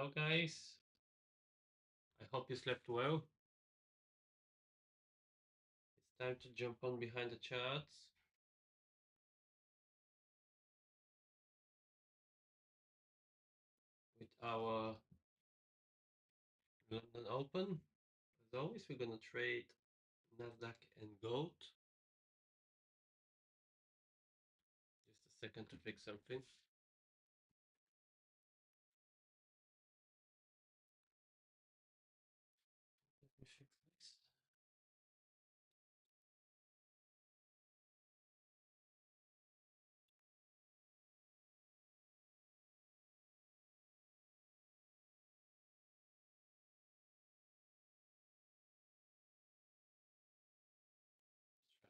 Hello guys, I hope you slept well. It's time to jump on behind the charts. With our London Open. As always, we're gonna trade Nasdaq and gold. Just a second to fix something. Let me fix this.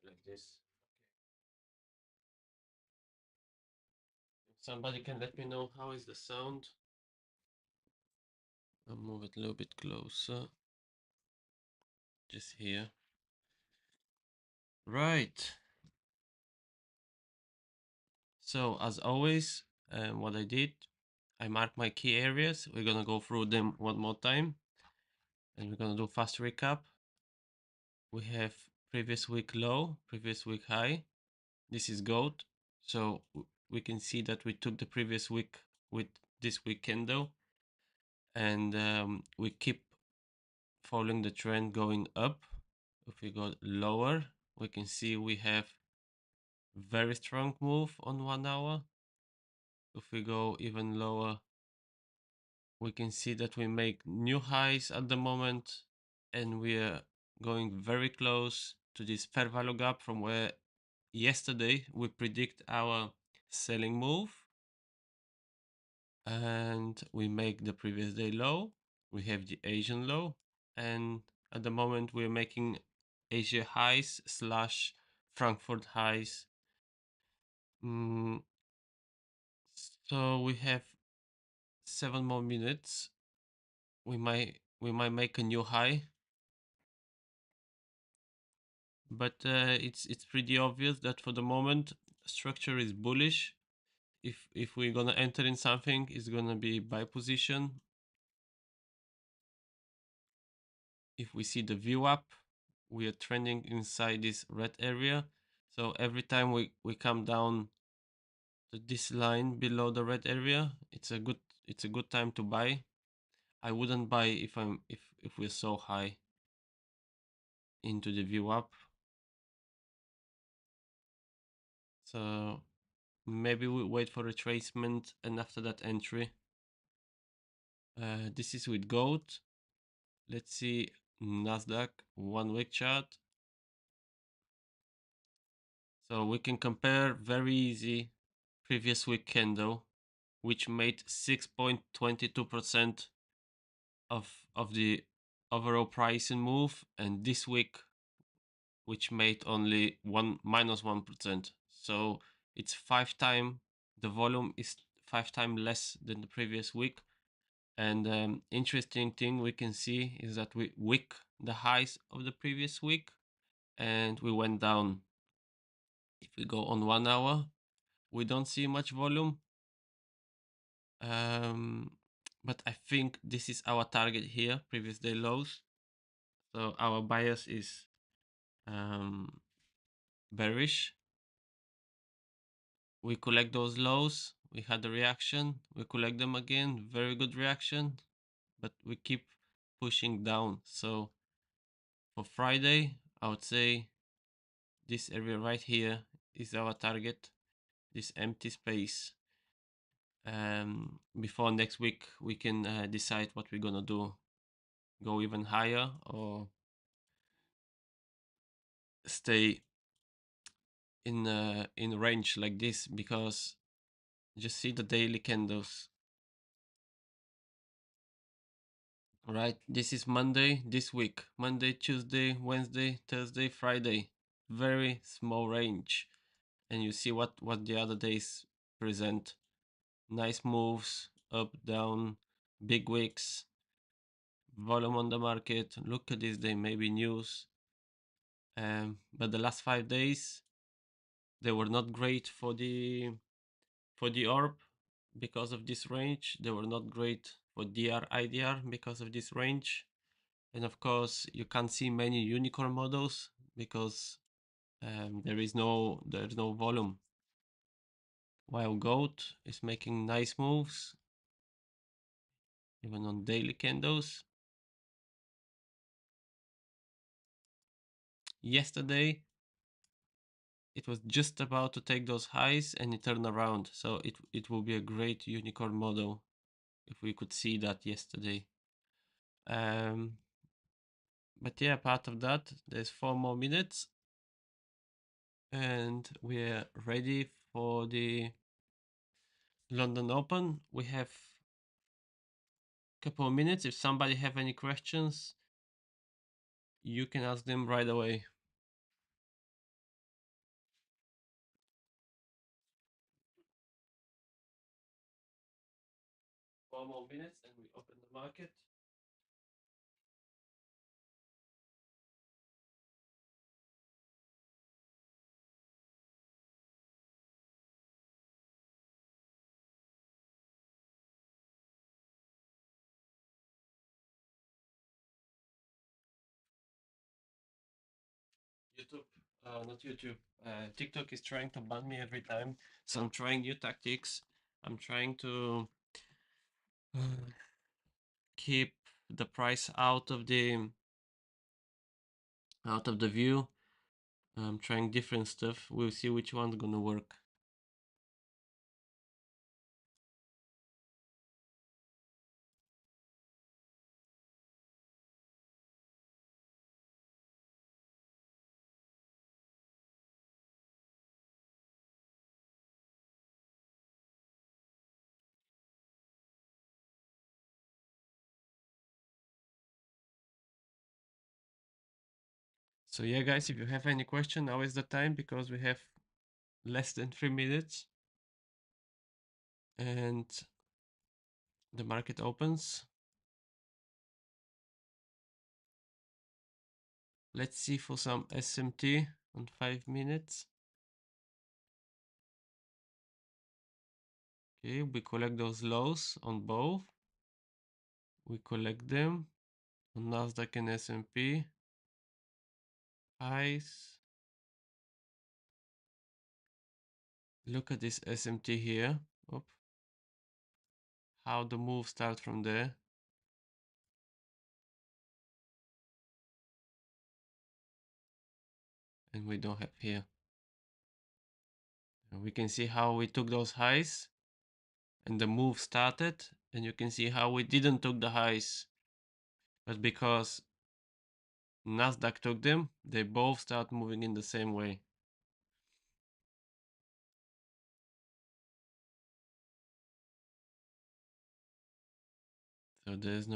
Try like this. If somebody can let me know how is the sound. I'll move it a little bit closer. Just here. Right. So as always, what I did, I marked my key areas. We're gonna go through them one more time, and we're gonna do fast recap. We have previous week low, previous week high. This is gold. So we can see that we took the previous week with this week candle, and we keep following the trend going up. If we go lower, we can see we have very strong move on 1 hour. If we go even lower, we can see that we make new highs at the moment, and we are going very close to this fair value gap from where yesterday we predict our selling move, and we make the previous day low. We have the Asian low, and at the moment we're making Asia highs slash Frankfurt highs. So we have 7 more minutes. We might make a new high, but it's pretty obvious that for the moment structure is bullish. If we're gonna enter in something, it's gonna be buy position. If we see the view up, we are trending inside this red area. So every time we come down to this line below the red area, it's a good time to buy. I wouldn't buy if we're so high into the view up. So maybe we wait for retracement and after that entry. This is with gold. Let's see Nasdaq 1 week chart. So we can compare very easy previous week candle, which made 6.22% of the overall pricing move, and this week which made only -1%. So it's 5 times the volume is 5 times less than the previous week. And interesting thing we can see is that we wick the highs of the previous week and we went down. If we go on 1 hour, we don't see much volume. But I think this is our target here, previous day lows. So our bias is bearish. We collect those lows, we had a reaction, we collect them again, very good reaction, but we keep pushing down. So for Friday, I would say this area right here is our target, this empty space. Before next week, we can decide what we're gonna do. Go even higher or stay in range like this, because just see the daily candles. Right, this is Monday this week. Monday, Tuesday, Wednesday, Thursday, Friday. Very small range. And you see what the other days present. Nice moves, up, down, big wicks, volume on the market. Look at this day, maybe news. But the last 5 days, they were not great for the orb because of this range. They were not great for DR IDR because of this range. And of course, you can't see many unicorn models because there's no volume. While gold is making nice moves, even on daily candles. Yesterday, it was just about to take those highs and it turned around. So it will be a great unicorn model if we could see that yesterday. But yeah, part of that, there's 4 more minutes and we're ready for the London Open. We have a couple of minutes. If somebody have any questions, you can ask them right away. 4 more minutes and we open the market. YouTube, not YouTube. TikTok is trying to ban me every time, so I'm trying new tactics. I'm trying to keep the price out of the view. I'm trying different stuff. We'll see which one's gonna work. So yeah, guys, if you have any question, now is the time because we have less than 3 minutes and the market opens. Let's see for some SMT on 5 minutes. Okay, we collect those lows on both. We collect them on Nasdaq and S&P. Highs. Look at this SMT here. Oop. How the move starts from there. And we don't have here. And we can see how we took those highs and the move started, and you can see how we didn't took the highs, but because Nasdaq took them, they both start moving in the same way. So there's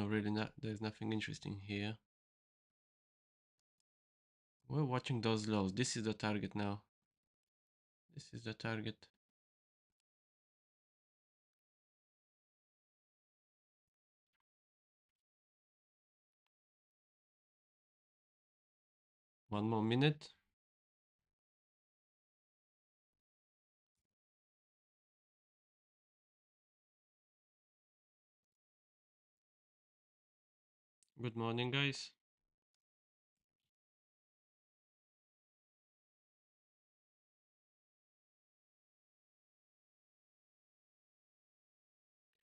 there's nothing interesting here. We're watching those lows. This is the target now. This is the target. One more minute. Good morning, guys.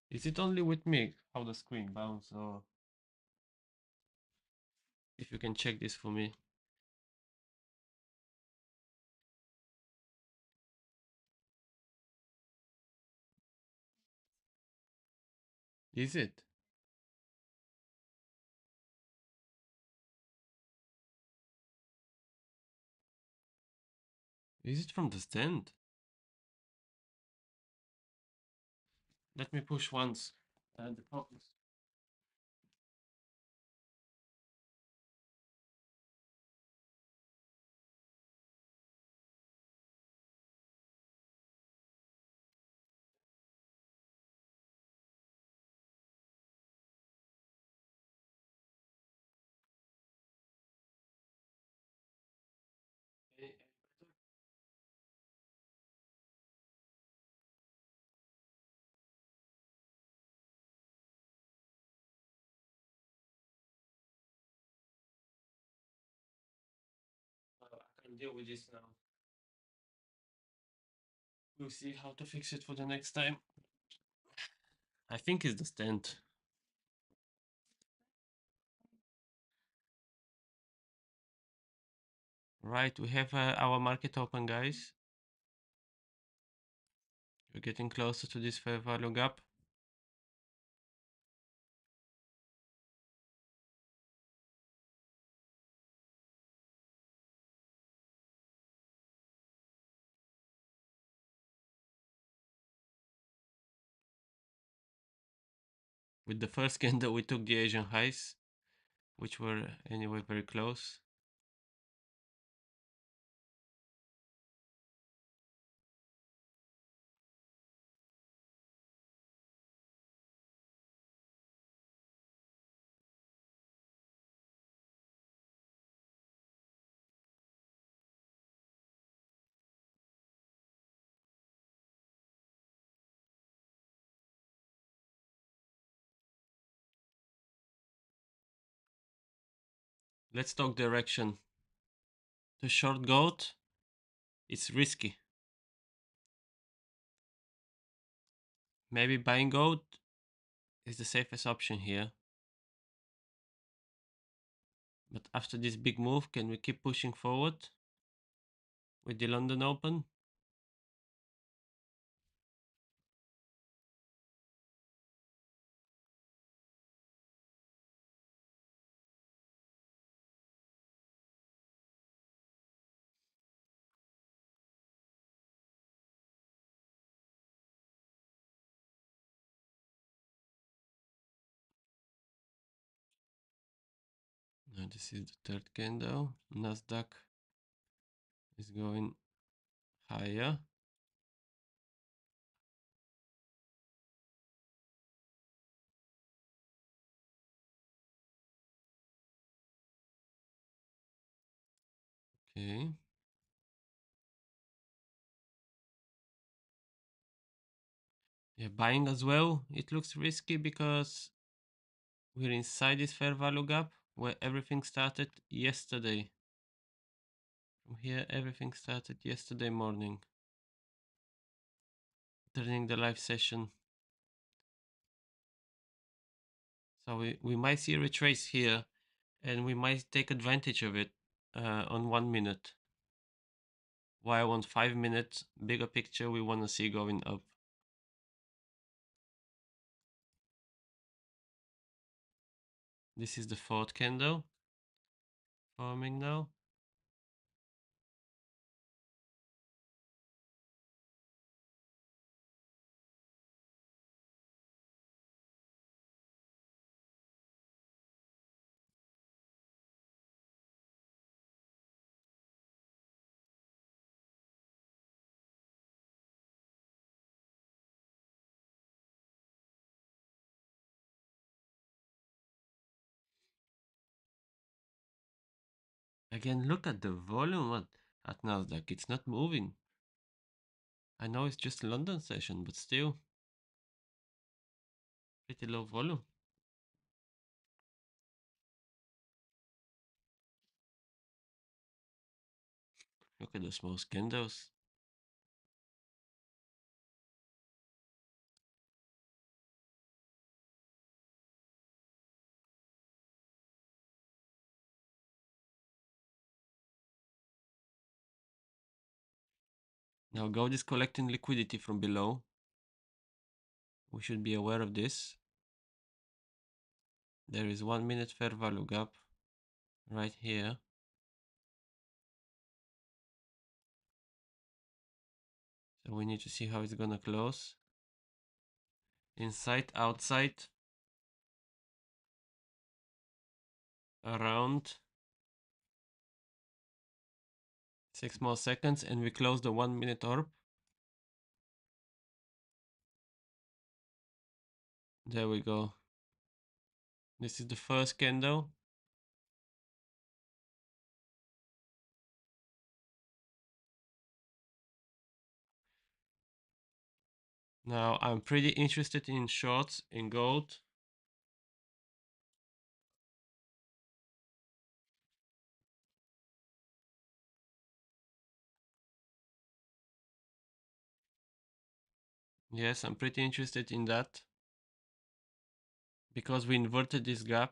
Is it only with me how the screen bounce, or if you can check this for me? Is it? Is it from the stand? Let me push once. And the focus. Okay. deal with this now. We'll see how to fix it for the next time. I think it's the stand. Right, we have our market open, guys. We're getting closer to this fair value gap. With the first candle, we took the Asian highs, which were anyway very close. Let's talk direction. To short gold, it's risky. Maybe buying gold is the safest option here. But after this big move, can we keep pushing forward with the London Open? Now this is the third candle. Nasdaq is going higher. Okay. Yeah, buying as well. It looks risky because we're inside this fair value gap where everything started yesterday. From here, everything started yesterday morning. Turning the live session. So we might see a retrace here and we might take advantage of it on 1 minute. While on 5 minutes, bigger picture, we want to see going up. This is the fourth candle forming now. Again, look at the volume at Nasdaq. It's not moving. I know it's just a London session, but still pretty low volume. Look at those small candles. Now gold is collecting liquidity from below. We should be aware of this. There is 1 minute fair value gap right here. So we need to see how it's gonna close. Inside, outside, around 6 more seconds and we close the 1 minute orb. There we go. This is the first candle. Now I'm pretty interested in shorts in gold. Yes, I'm pretty interested in that because we inverted this gap.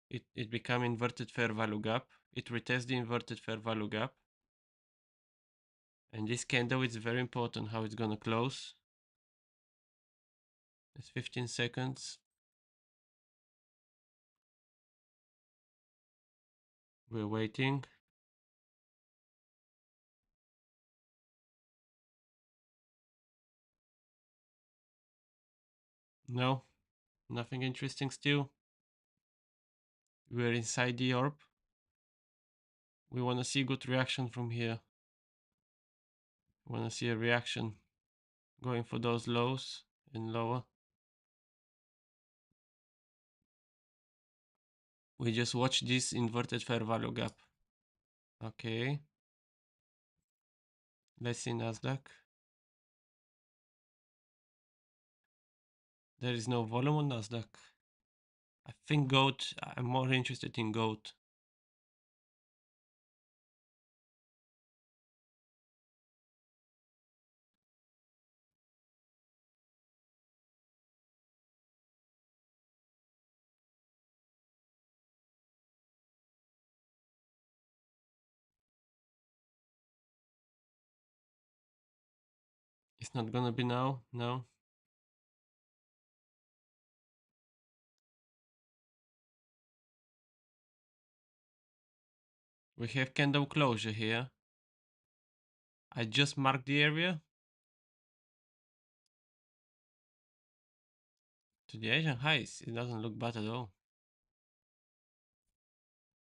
It became inverted fair value gap. It retests the inverted fair value gap. And this candle is very important how it's gonna close. It's 15 seconds. We're waiting. No, nothing interesting still. We're inside the orb. We want to see good reaction from here. We want to see a reaction going for those lows and lower. We just watch this inverted fair value gap. Okay. Let's see NASDAQ. There is no volume on NASDAQ. I think gold, I'm more interested in gold. It's not gonna be now, no. We have candle closure here. I just marked the area to the Asian highs. It doesn't look bad at all.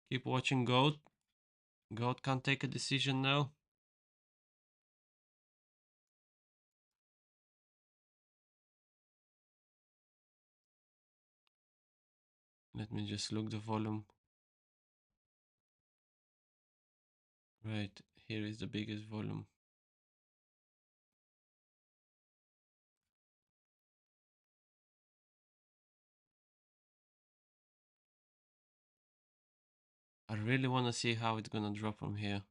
Keep watching gold. Gold can't take a decision now. Let me just look the volume. Right, here is the biggest volume. I really want to see how it's gonna drop from here.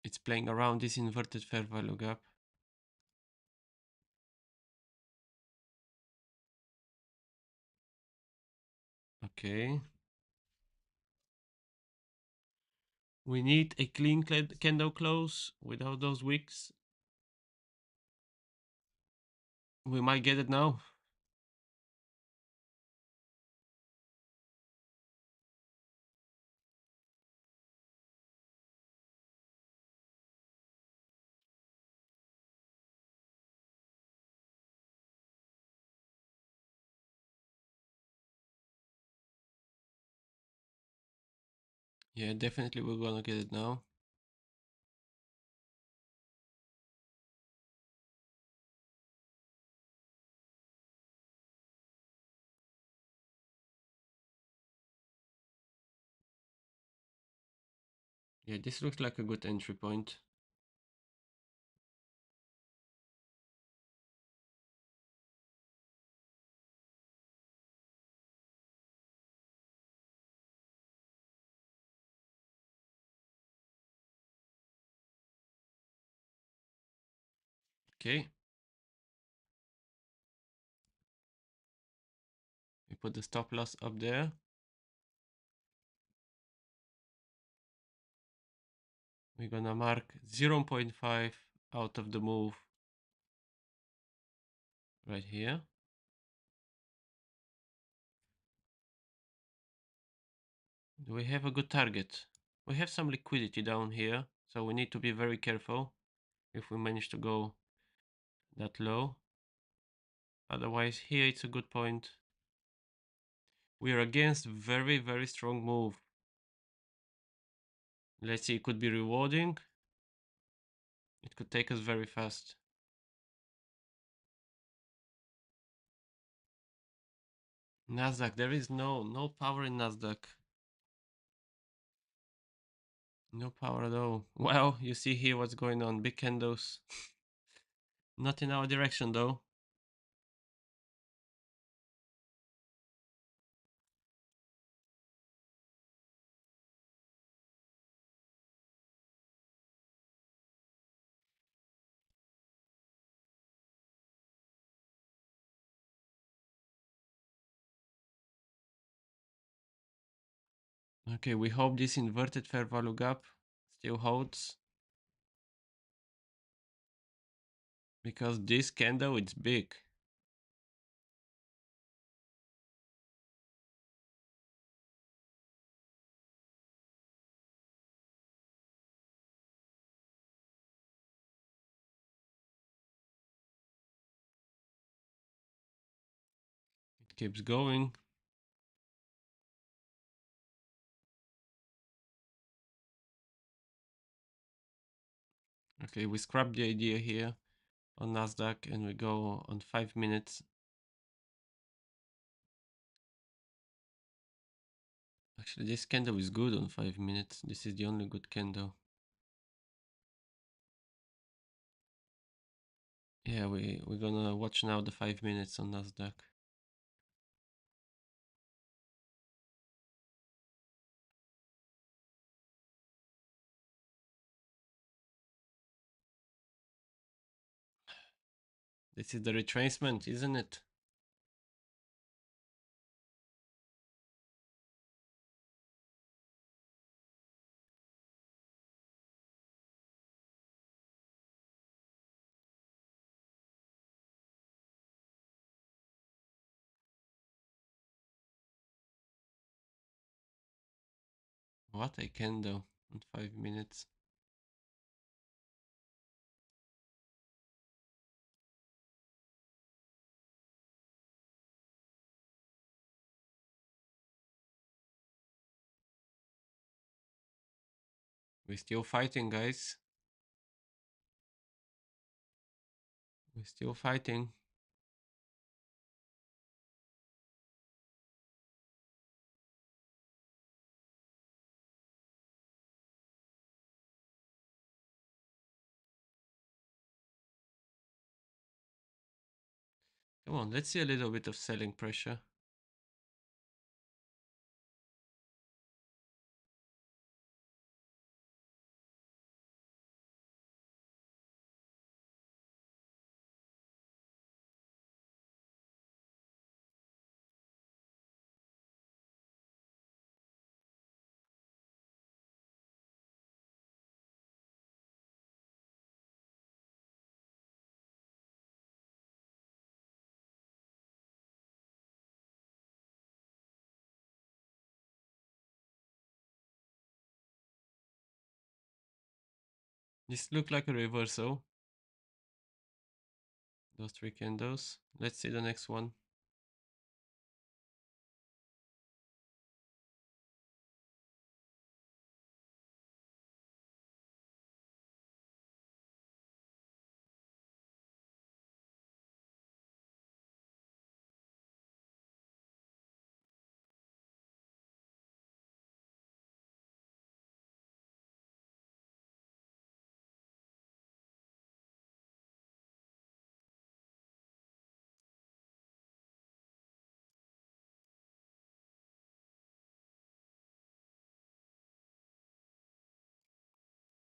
It's playing around this inverted fair value gap. Okay. We need a clean candle close without those wicks. We might get it now. Yeah, definitely we're gonna get it now. Yeah, this looks like a good entry point. Okay. We put the stop loss up there. We're gonna mark 0.5 out of the move right here. Do we have a good target? We have some liquidity down here, so we need to be very careful if we manage to go that low. Otherwise, here it's a good point. We are against very, very strong move. Let's see, it could be rewarding. It could take us very fast. Nasdaq, there is no power in Nasdaq. No power at all. Well, you see here what's going on. Big candles. Not in our direction though. Okay, we hope this inverted fair value gap still holds, because this candle, it's big. It keeps going. Okay, we scrap the idea here on Nasdaq and we go on 5 minutes. Actually, this candle is good on 5 minutes. This is the only good candle. Yeah, we're gonna watch now the 5 minutes on Nasdaq. This is the retracement, isn't it? What a candle on 5 minutes. We're still fighting, guys. We're still fighting. Come on, let's see a little bit of selling pressure. This looked like a reversal. Those 3 candles. Let's see the next one.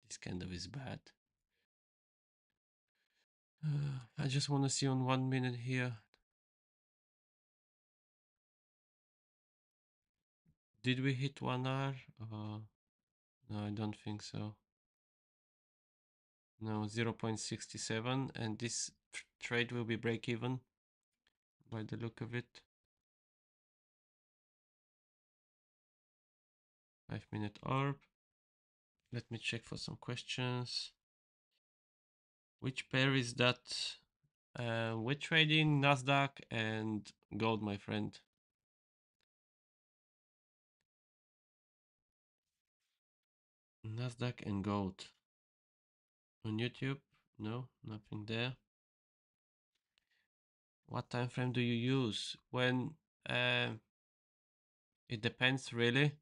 This candle is bad. I just want to see on 1 minute here. Did we hit 1 hour? No, I don't think so. No, 0.67, and this trade will be break even by the look of it. 5 minute orb. Let me check for some questions. Which pair is that? We're trading Nasdaq and gold, my friend. Nasdaq and gold. On YouTube? No, nothing there. What time frame do you use? When it depends really.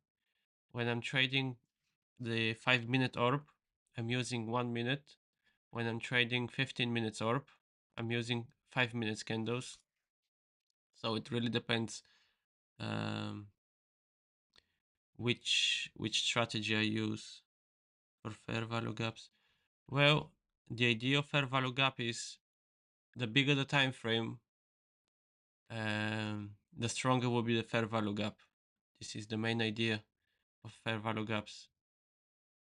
When I'm trading the 5 minute orb, I'm using 1 minute. When I'm trading 15 minutes orb, I'm using 5 minutes candles. So it really depends which strategy I use for fair value gaps. Well, the idea of fair value gap is the bigger the time frame, the stronger will be the fair value gap. This is the main idea. of fair value gaps.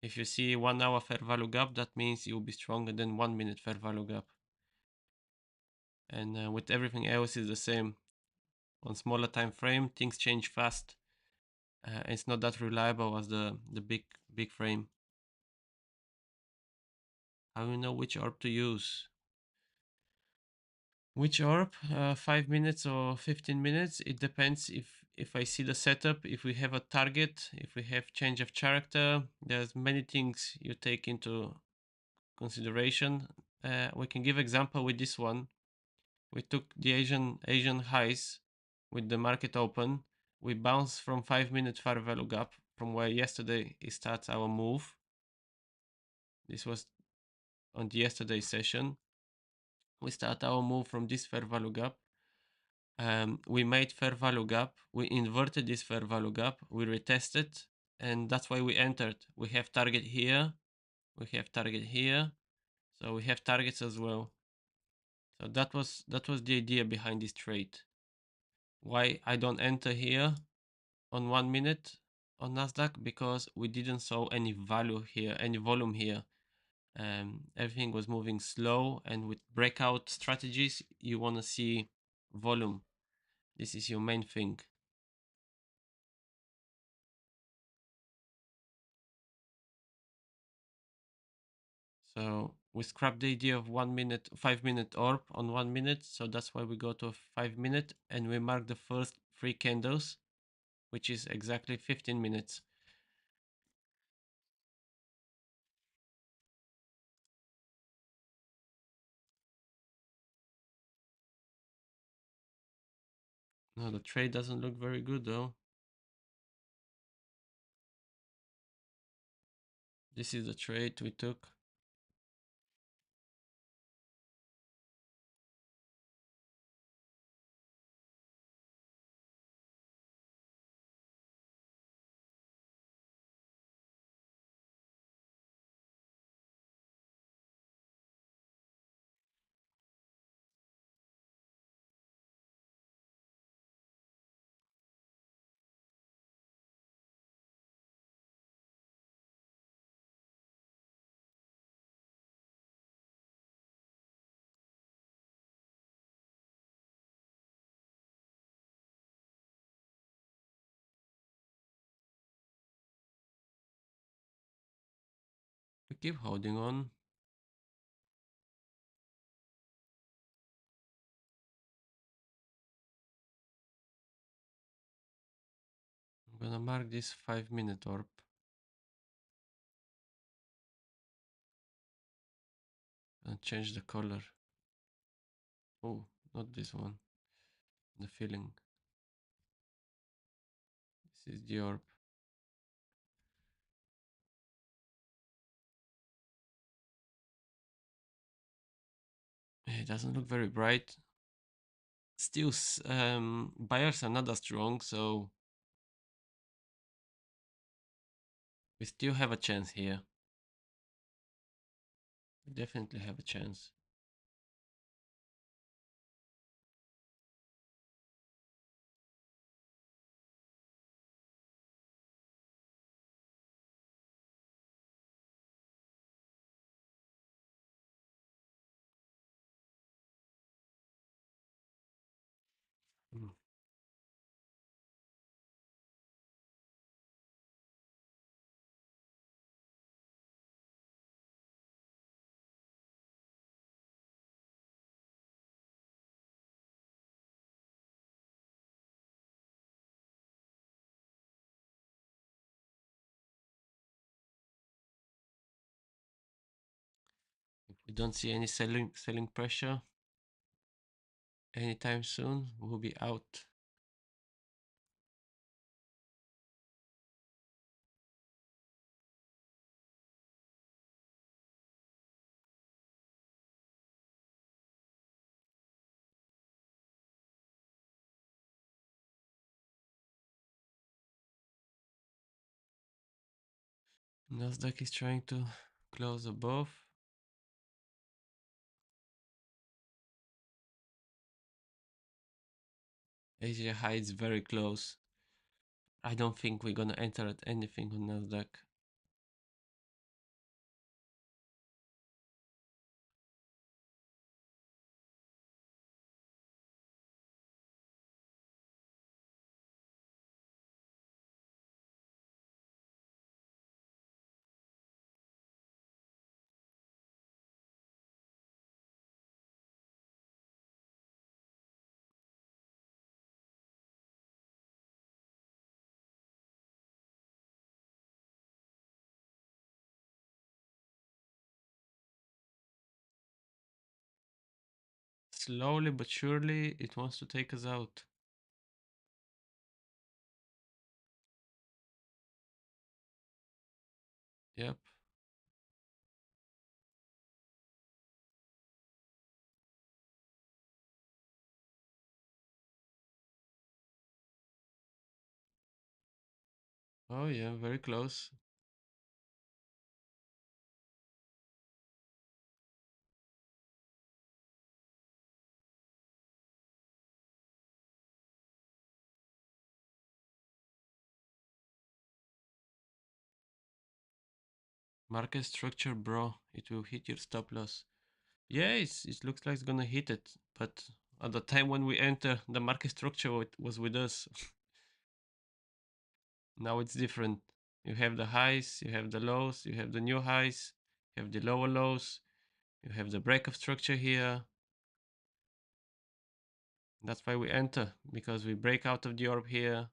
If you see 1 hour fair value gap, that means it will be stronger than 1 minute fair value gap. And with everything else is the same. On smaller time frame, things change fast. It's not that reliable as the big frame. How do you know which orb to use? Which orb? 5 minutes or 15 minutes? It depends if I see the setup, if we have a target, if we have change of character. There's many things you take into consideration. We can give example with this one. We took the Asian highs with the market open. We bounced from 5 minute fair value gap from where yesterday it starts our move. This was on the yesterday session. We start our move from this fair value gap. We made fair value gap. We inverted this fair value gap. We retested, and that's why we entered. We have target here. We have target here. So we have targets as well. So that was the idea behind this trade. Why I don't enter here on 1 minute on Nasdaq? Because we didn't saw any value here, any volume here. Everything was moving slow, and with breakout strategies, you want to see volume. This is your main thing. So we scrap the idea of 1 minute, 5 minute orb on 1 minute. So that's why we go to a 5 minute, and we mark the first 3 candles, which is exactly 15 minutes. No, the trade doesn't look very good though. This is the trade we took. We keep holding on. I'm gonna mark this 5 minute orb. And change the color. Oh, not this one. The feeling. This is the orb. It doesn't look very bright. Still, buyers are not as strong, so we still have a chance here. We definitely have a chance. Mm. If we don't see any selling pressure anytime soon, we'll be out. Nasdaq is trying to close above. Asia high is very close. I don't think we're gonna enter at anything on Nasdaq. Slowly but surely, it wants to take us out. Yep. Oh yeah, very close. Market structure, bro. It will hit your stop loss. Yeah, it looks like it's gonna hit it, but at the time when we enter, the market structure was with us. Now it's different. You have the highs, you have the lows, you have the new highs, you have the lower lows, you have the breakup structure here. That's why we enter, because we break out of the orb here,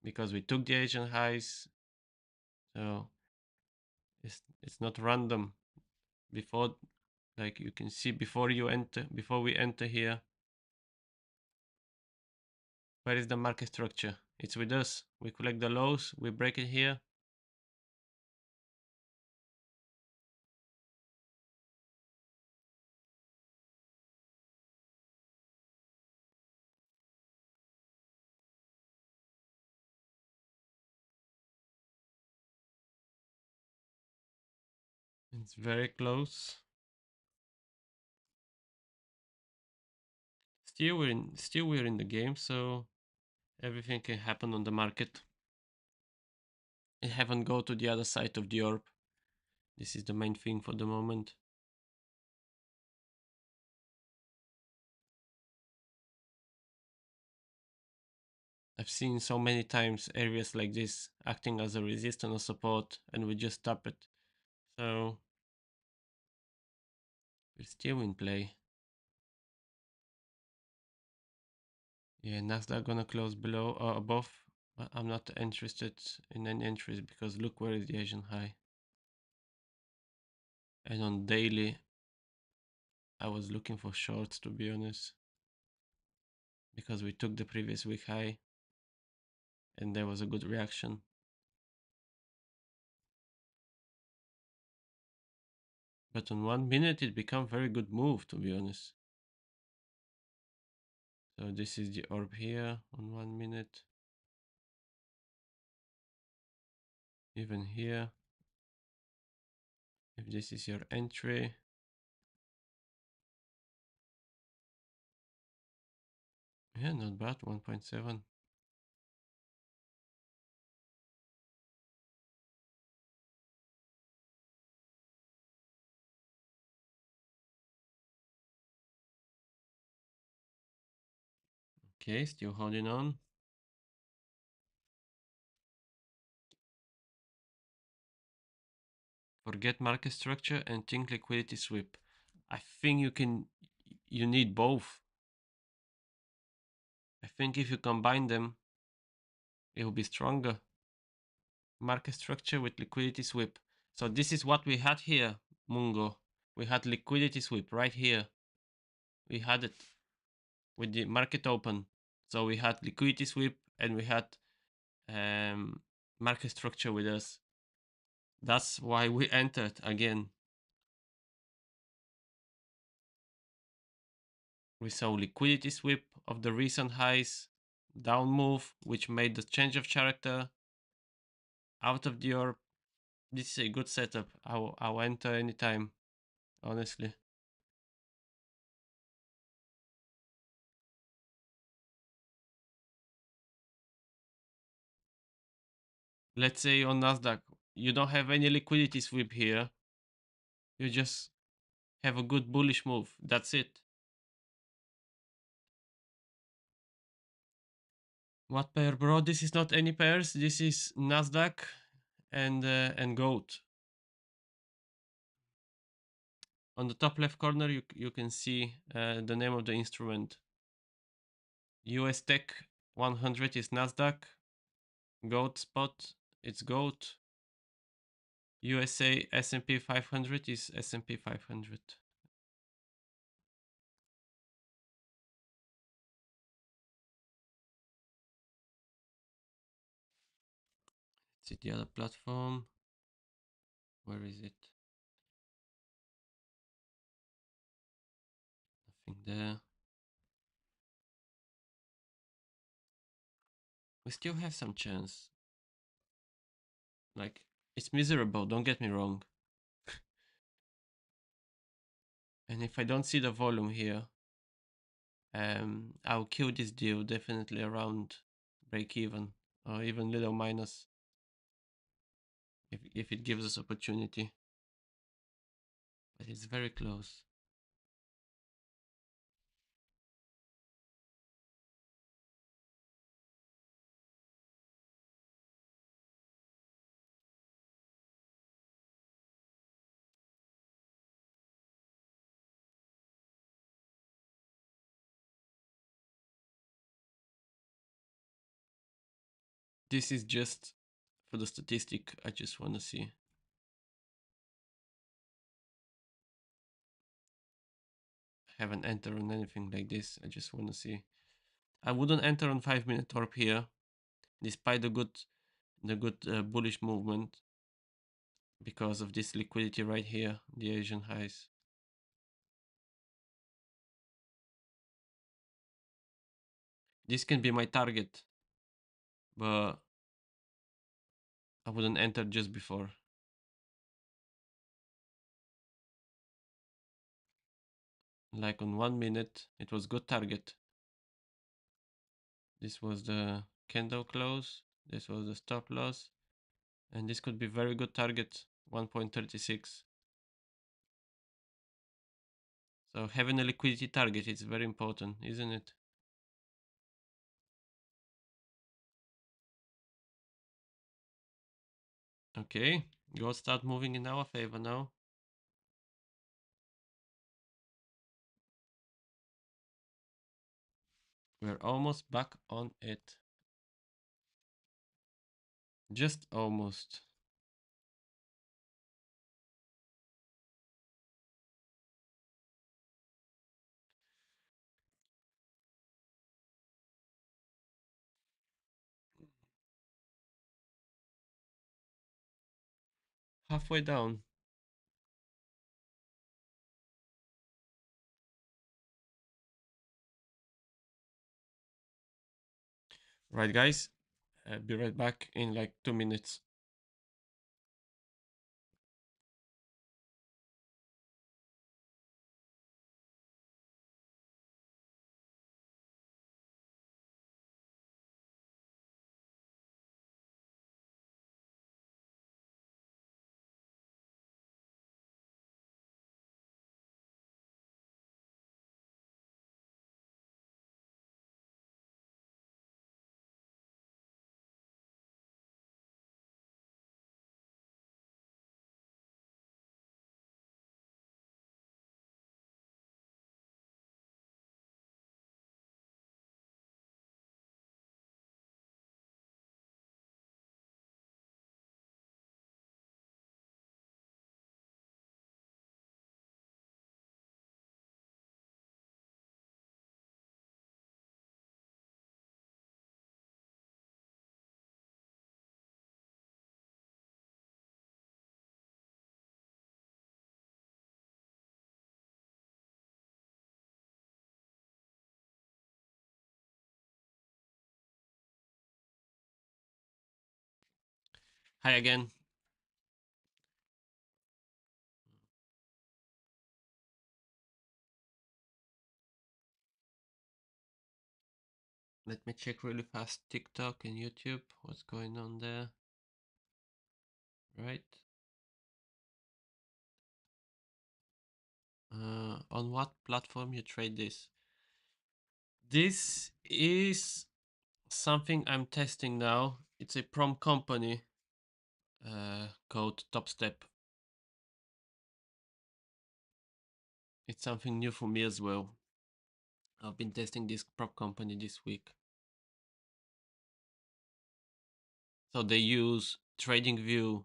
because we took the Asian highs. So it's not random. Before, like you can see, before we enter here, where is the market structure? It's with us. We collect the lows, we break it here. It's very close. Still we're in the game, so everything can happen on the market. I haven't go to the other side of the orb. This is the main thing for the moment. I've seen so many times areas like this acting as a resistance or support, and we just tap it. So we're still in play. Yeah, Nasdaq gonna close below or above. But I'm not interested in any entries because look where is the Asian high. And on daily, I was looking for shorts, to be honest, because we took the previous week high and there was a good reaction. But on 1 minute, it became very good move, to be honest. So this is the orb here on 1 minute. Even here, if this is your entry, yeah, not bad, 1.7. Okay, still holding on. Forget market structure and think liquidity sweep. I think you need both. I think if you combine them, it will be stronger. Market structure with liquidity sweep. So this is what we had here, Mungo. We had liquidity sweep right here. We had it with the market open. So we had liquidity sweep and we had market structure with us. That's why we entered again. We saw liquidity sweep of the recent highs, down move, which made the change of character out of the orb. This is a good setup. I'll enter anytime, honestly. let's say on Nasdaq, you don't have any liquidity sweep here. You just have a good bullish move. That's it. What pair, bro? This is not any pairs. This is Nasdaq and gold. On the top left corner, you can see the name of the instrument. US Tech 100 is Nasdaq. Gold spot, it's gold. USA S&P 500 is S&P 500. See the other platform. Where is it? Nothing there. We still have some chance. Like, it's miserable, don't get me wrong. And if I don't see the volume here, I'll kill this deal definitely around break even or even little minus if it gives us opportunity. But it's very close. This is just for the statistic. I just want to see. I haven't entered on anything like this. I just want to see. I wouldn't enter on 5-minute torp here, despite the good bullish movement, because of this liquidity right here, the Asian highs. This can be my target, but I wouldn't enter just before. Like on 1 minute, it was good target. This was the candle close. This was the stop loss. And this could be very good target, 1.36. So having a liquidity target is very important, isn't it? Okay, gold start moving in our favor now. We're almost back on it. Just almost. Halfway down. Right, guys. Be right back in like 2 minutes. Hi again. Let me check really fast TikTok and YouTube. What's going on there? right? On what platform you trade this? This is something I'm testing now. It's a prom company called Topstep. It's something new for me as well. I've been testing this prop company this week. So they use TradingView.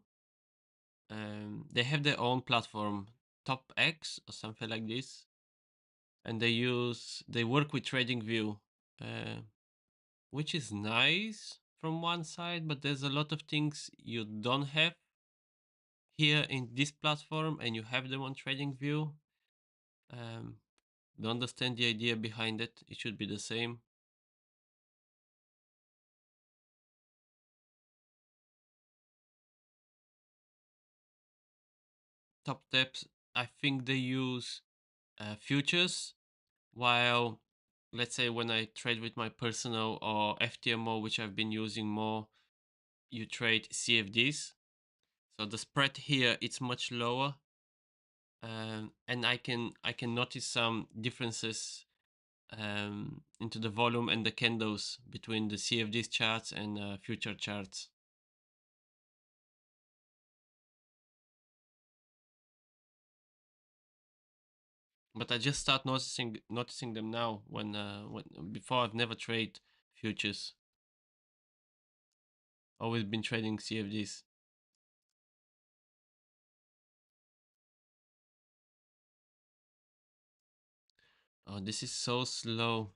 They have their own platform, TopX or something like this, and they work with TradingView, uh, which is nice from one side, but there's a lot of things you don't have here in this platform, and you have them on TradingView. Um, don't understand the idea behind it. It should be the same. Top Steps, I think they use futures, while let's say when I trade with my personal or FTMO, which I've been using more, you trade CFDs. So the spread here it's much lower, and I can notice some differences into the volume and the candles between the CFDs charts and future charts. But I just start noticing them now when before I've never traded futures. Always been trading CFDs. Oh, this is so slow.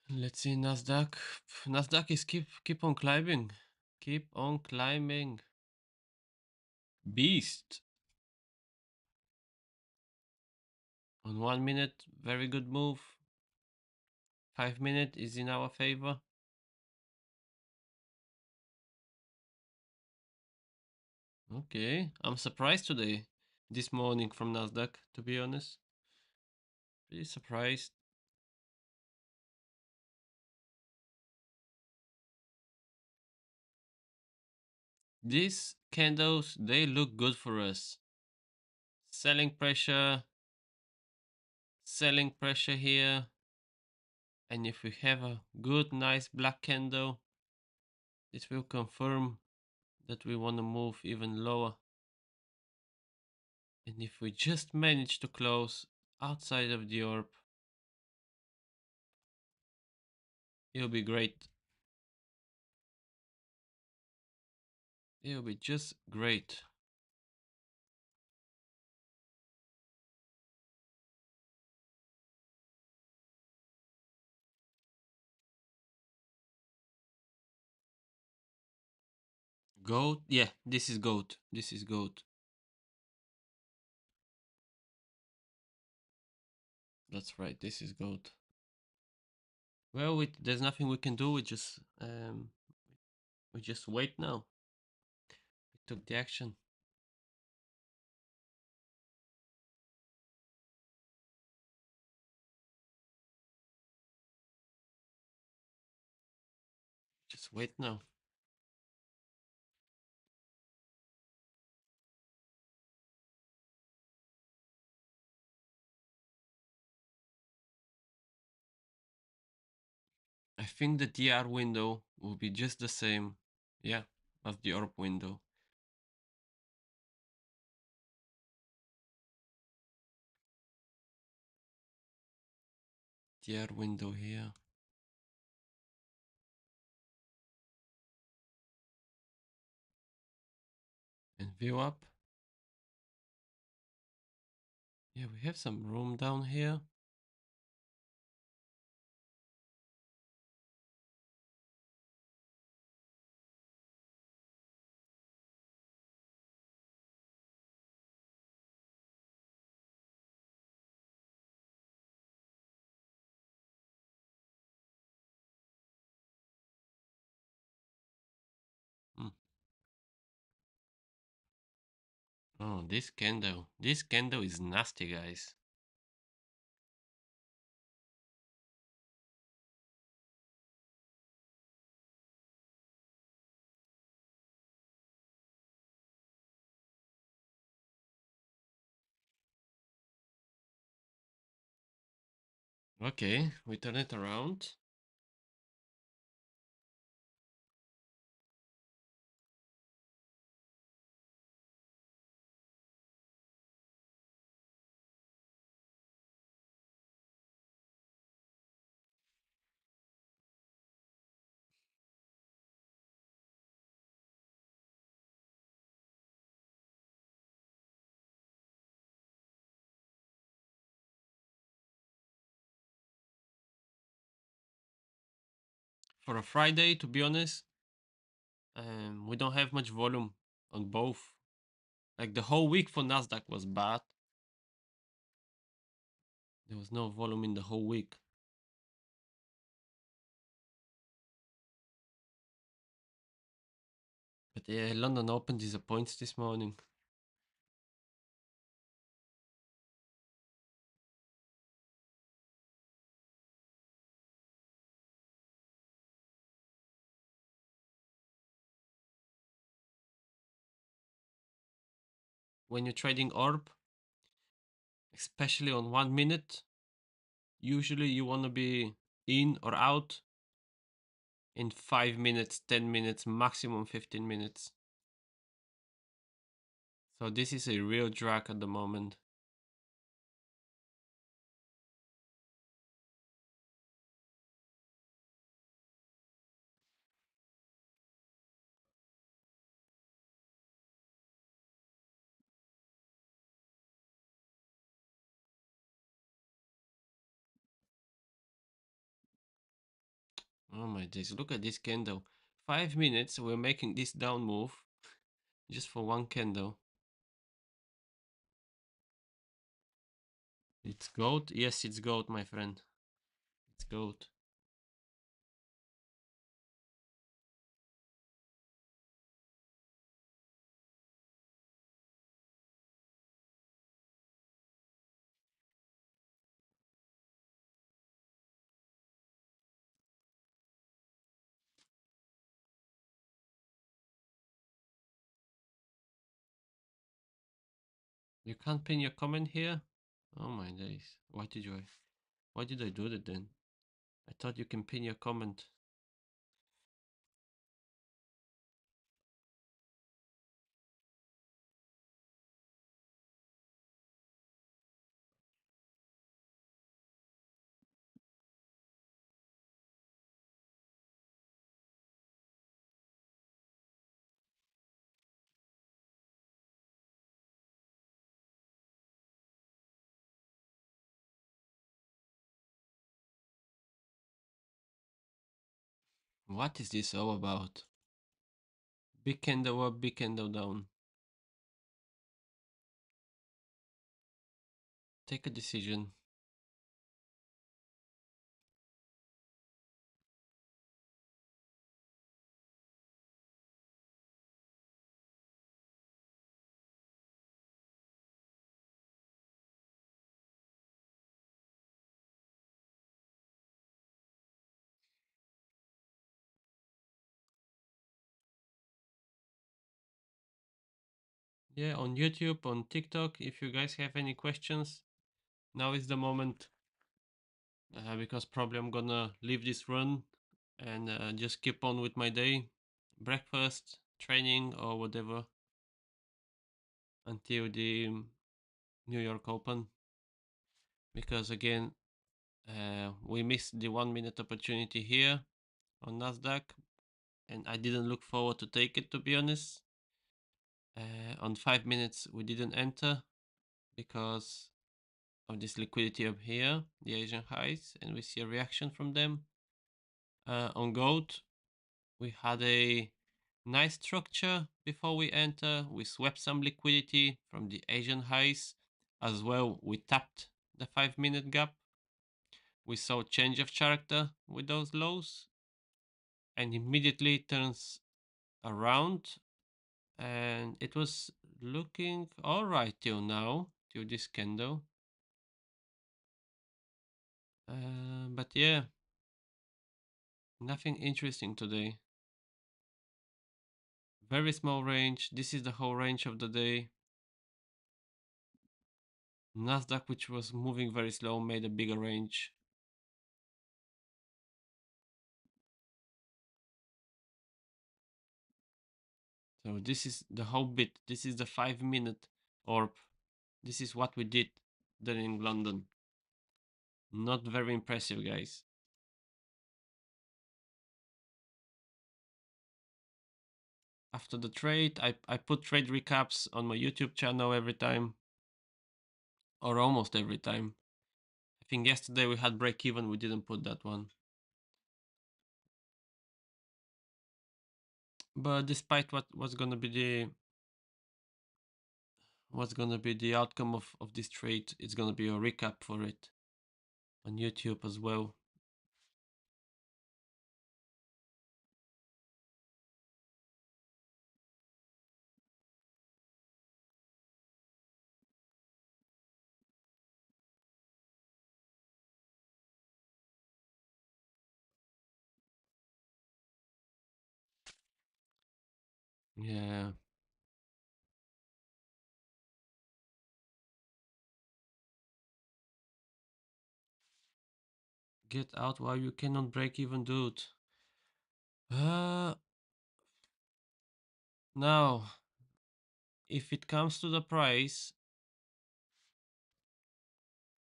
Let's see Nasdaq. Nasdaq is keep on climbing. Keep on climbing. Beast. On 1 minute, very good move. 5 minute is in our favor. Okay, I'm surprised today. This morning from Nasdaq, to be honest. Pretty surprised. These candles, they look good for us. Selling pressure here. And if we have a good, nice black candle, it will confirm that we want to move even lower. And if we just manage to close outside of the orb, it'll be great. It'll be just great. Goat? Yeah, this is goat. This is goat. That's right, this is goat. Well, there's nothing we can do. We just wait now. We took the action. Just wait now. I think the DR window will be just the same, yeah, as the orb window. DR window here. And view up. Yeah, we have some room down here. Hmm. Oh, this candle. This candle is nasty, guys. Okay, we turn it around. For a Friday, to be honest, we don't have much volume on both. Like the whole week for Nasdaq was bad. There was no volume in the whole week. But yeah, London Open disappoints this morning. When you're trading orb, especially on 1 minute, usually you want to be in or out in 5 minutes, 10 minutes, maximum 15 minutes. So this is a real drag at the moment. Oh my days, look at this candle. 5 minutes, we're making this down move just for one candle. It's gold? Yes, it's gold, my friend. It's gold. You can't pin your comment here? Oh my days. Why did I do that then? I thought you can pin your comment. What is this all about? Big candle up, big candle down. Take a decision. Yeah, on YouTube, on TikTok, if you guys have any questions, now is the moment. Because probably I'm gonna leave this run and just keep on with my day, breakfast, training, or whatever until the New York Open. Because again, we missed the 1 minute opportunity here on Nasdaq, and I didn't look forward to take it, to be honest. On 5 minutes, we didn't enter because of this liquidity up here, the Asian highs, and we see a reaction from them. On gold, we had a nice structure before we enter. We swept some liquidity from the Asian highs. As well, we tapped the 5 minute gap. We saw change of character with those lows and immediately turns around, and it was looking all right till now, till this candle. But yeah, nothing interesting today. Very small range. This is the whole range of the day. Nasdaq, which was moving very slow, made a bigger range. So this is the whole bit. This is the 5 minute orb. This is what we did during London. Not very impressive, guys. After the trade, I put trade recaps on my YouTube channel every time, or almost every time. I think yesterday we had break even, we didn't put that one. But despite what's gonna be the outcome of this trade, it's gonna be a recap for it on YouTube as well. Yeah. Get out while you cannot break even, dude. Now, if it comes to the price,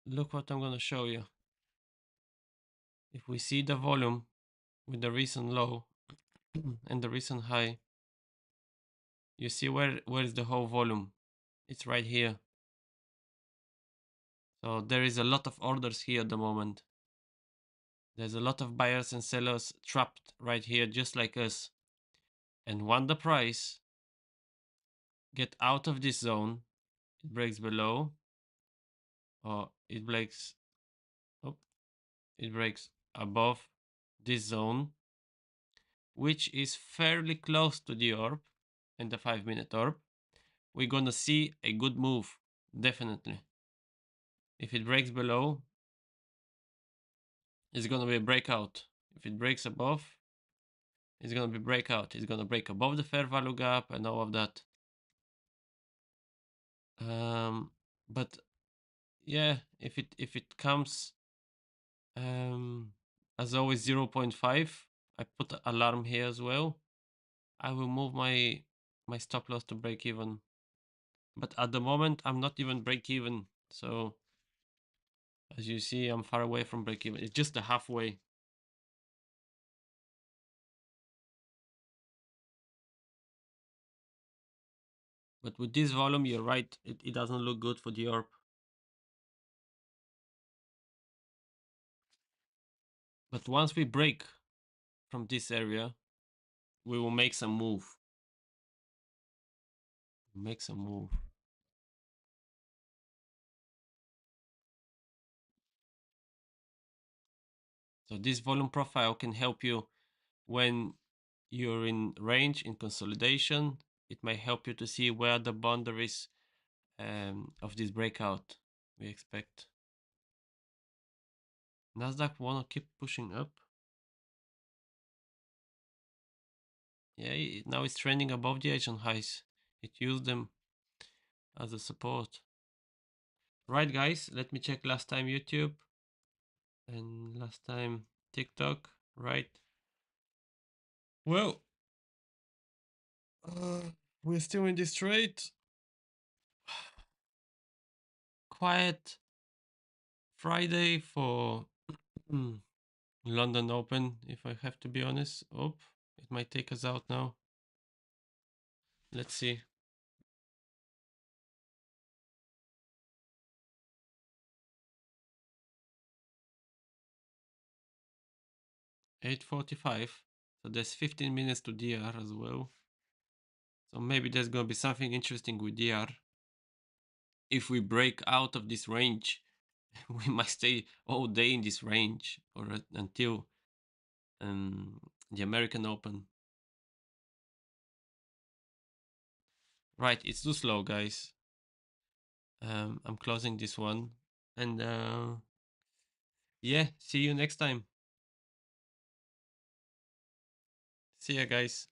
look what I'm gonna show you. If we see the volume with the recent low and the recent high, you see where's the whole volume? It's right here. So there is a lot of orders here at the moment. There's a lot of buyers and sellers trapped right here, just like us. And when the price get out of this zone, it breaks below, or it breaks, oh, it breaks above this zone, which is fairly close to the orb and the 5 minute orb, we're gonna see a good move, definitely. If it breaks below, it's gonna be a breakout. If it breaks above, it's gonna be breakout. It's gonna break above the fair value gap and all of that. But yeah, if it comes as always 0.5, I put an alarm here as well. I will move my stop loss to break even. But at the moment, I'm not even break even. So as you see, I'm far away from break even. It's just the halfway. But with this volume, you're right, it doesn't look good for the orb. But once we break from this area, we will make some move. Make some move. So this volume profile can help you when you're in range, in consolidation. It may help you to see where the boundaries of this breakout we expect. Nasdaq wanna keep pushing up. Yeah, now it's trending above the Asian highs. It used them as a support. Right, guys, let me check last time YouTube and last time TikTok, right? Well, we're still in this trade. Quiet Friday for London Open, if I have to be honest. Oh, it might take us out now. Let's see. $8.45. So there's 15 minutes to DR as well. So maybe there's gonna be something interesting with DR. If we break out of this range, we might stay all day in this range or until the American Open. Right, it's too slow, guys. I'm closing this one, and yeah, see you next time. See ya, guys.